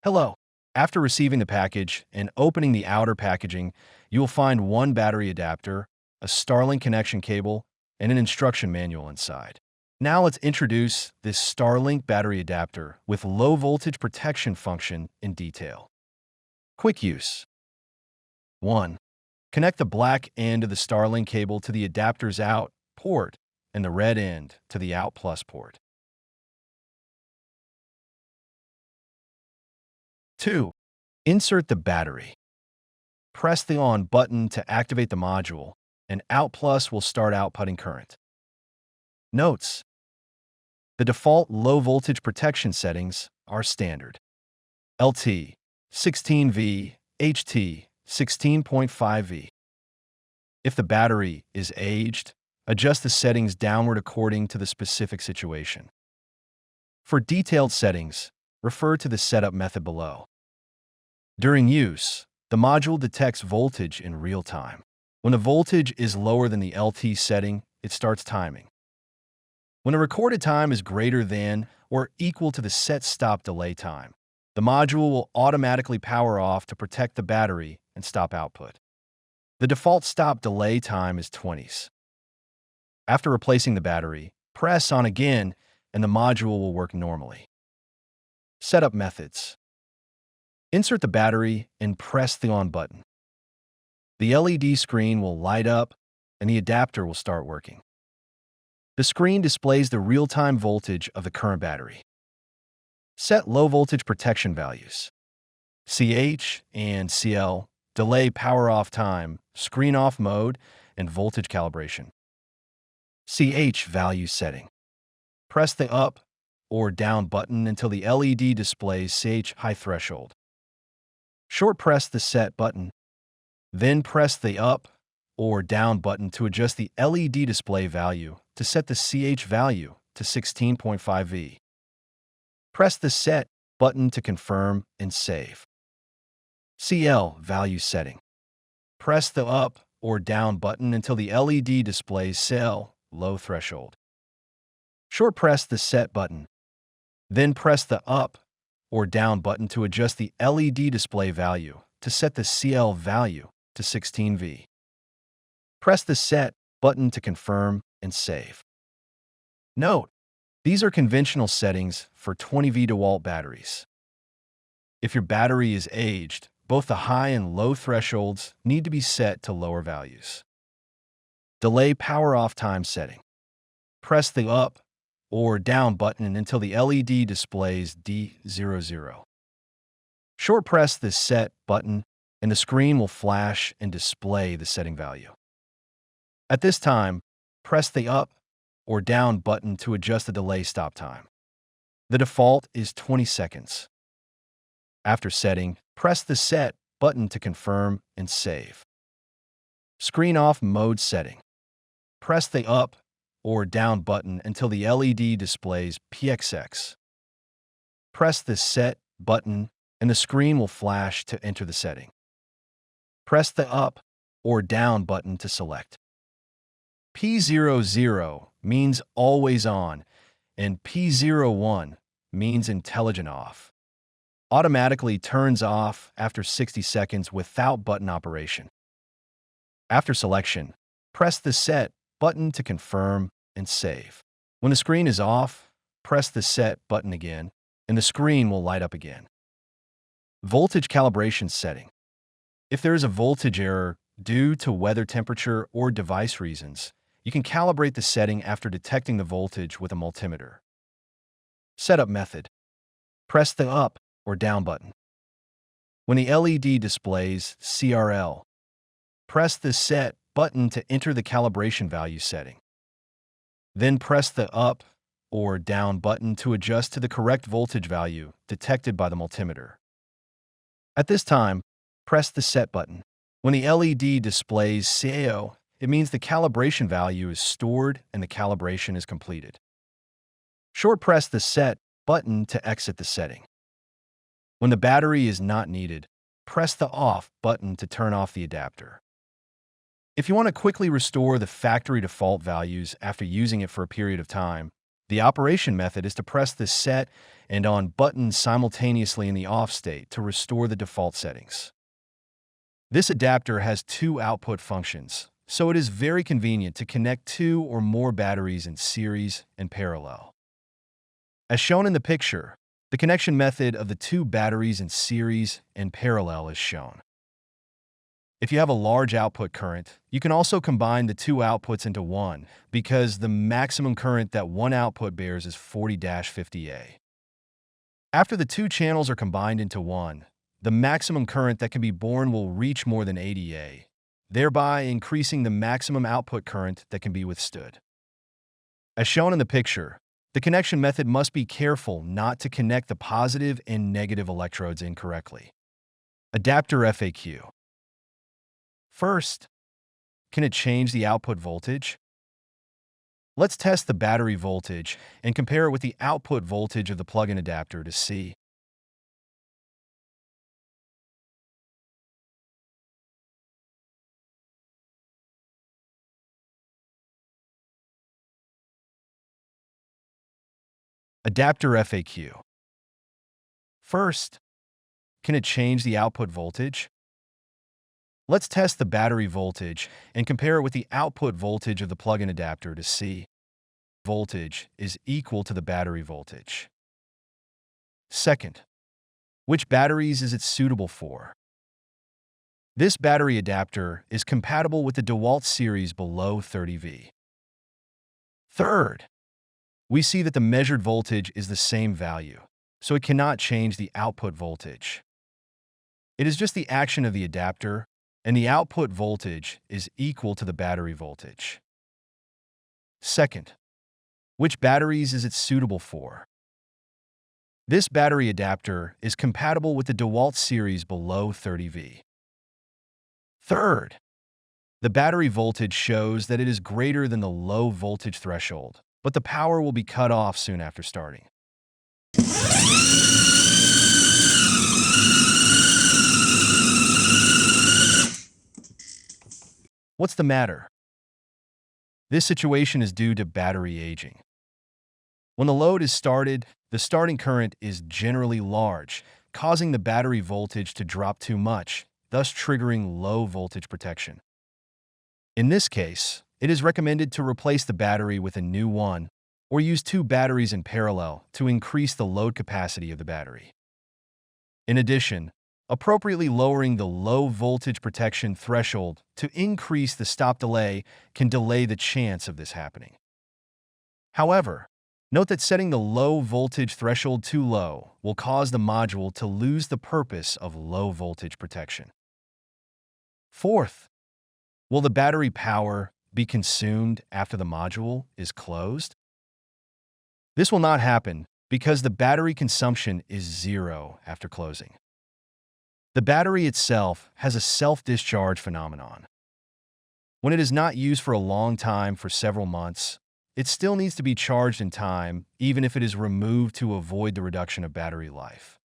Hello. After receiving the package and opening the outer packaging, you will find one battery adapter, a Starlink connection cable, and an instruction manual inside. Now let's introduce this Starlink battery adapter with low voltage protection function in detail. Quick use. 1. Connect the black end of the Starlink cable to the adapter's out port and the red end to the out plus port. 2. Insert the battery. Press the on button to activate the module, and out plus will start outputting current. Notes: the default low voltage protection settings are standard. LT 16V, HT 16.5V. If the battery is aged, adjust the settings downward according to the specific situation. For detailed settings, refer to the setup method below. During use, the module detects voltage in real time. When the voltage is lower than the LT setting, it starts timing. When a recorded time is greater than or equal to the set stop delay time, the module will automatically power off to protect the battery and stop output. The default stop delay time is 20s. After replacing the battery, press on again and the module will work normally. Setup methods. Insert the battery and press the on button. The LED screen will light up and the adapter will start working. The screen displays the real-time voltage of the current battery. Set low voltage protection values. CH and CL, delay power off time, screen off mode, and voltage calibration. CH value setting. Press the up or down button until the LED displays CH high threshold. Short press the set button, then press the up or down button to adjust the LED display value to set the CH value to 16.5V. Press the set button to confirm and save. CL value setting. Press the up or down button until the LED displays CL low threshold. Short press the set button, then press the up or down button to adjust the LED display value to set the CL value to 16V. Press the set button to confirm and save. Note: these are conventional settings for 20V DeWALT batteries. If your battery is aged, both the high and low thresholds need to be set to lower values. Delay power off time setting. Press the up or down button until the LED displays D00. Short press the set button and the screen will flash and display the setting value. At this time, press the up or down button to adjust the delay stop time. The default is 20 seconds. After setting, press the set button to confirm and save. Screen off mode setting. Press the up or down button until the LED displays PXX. Press the set button and the screen will flash to enter the setting. Press the up or down button to select. P00 means always on and P01 means intelligent off. Automatically turns off after 60 seconds without button operation. After selection, press the set button to confirm and save. When the screen is off, press the set button again and the screen will light up again. Voltage calibration setting. If there is a voltage error due to weather temperature or device reasons, you can calibrate the setting after detecting the voltage with a multimeter. Setup method. Press the up or down button. When the LED displays CRL, press the set button to enter the calibration value setting. Then press the up or down button to adjust to the correct voltage value detected by the multimeter. At this time, press the set button. When the LED displays CAO, it means the calibration value is stored and the calibration is completed. Short press the set button to exit the setting. When the battery is not needed, press the off button to turn off the adapter. If you want to quickly restore the factory default values after using it for a period of time, The operation method is to press the set and on buttons simultaneously in the off state to restore the default settings. This adapter has two output functions, so it is very convenient to connect two or more batteries in series and parallel. As shown in the picture, the connection method of the two batteries in series and parallel is shown. If you have a large output current, you can also combine the two outputs into one because the maximum current that one output bears is 40-50A. After the two channels are combined into one, the maximum current that can be borne will reach more than 80A, thereby increasing the maximum output current that can be withstood. As shown in the picture, the connection method must be careful not to connect the positive and negative electrodes incorrectly. Adapter FAQ. First, can it change the output voltage? Let's test the battery voltage and compare it with the output voltage of the plug-in adapter to see. Adapter FAQ. First, can it change the output voltage? Let's test the battery voltage and compare it with the output voltage of the plug-in adapter to see. Voltage is equal to the battery voltage. Second, which batteries is it suitable for? This battery adapter is compatible with the DeWALT series below 30V. Third, we see that the measured voltage is the same value, so it cannot change the output voltage. It is just the action of the adapter, and the output voltage is equal to the battery voltage. Second, which batteries is it suitable for? This battery adapter is compatible with the DeWALT series below 30V. Third, the battery voltage shows that it is greater than the low voltage threshold, but the power will be cut off soon after starting. What's the matter? This situation is due to battery aging. When the load is started, the starting current is generally large, causing the battery voltage to drop too much, thus triggering low voltage protection. In this case, it is recommended to replace the battery with a new one or use two batteries in parallel to increase the load capacity of the battery. In addition, appropriately lowering the low voltage protection threshold to increase the stop delay can delay the chance of this happening. However, note that setting the low voltage threshold too low will cause the module to lose the purpose of low voltage protection. Fourth, will the battery power be consumed after the module is closed? This will not happen because the battery consumption is zero after closing. The battery itself has a self-discharge phenomenon. When it is not used for a long time for several months, it still needs to be charged in time, even if it is removed to avoid the reduction of battery life.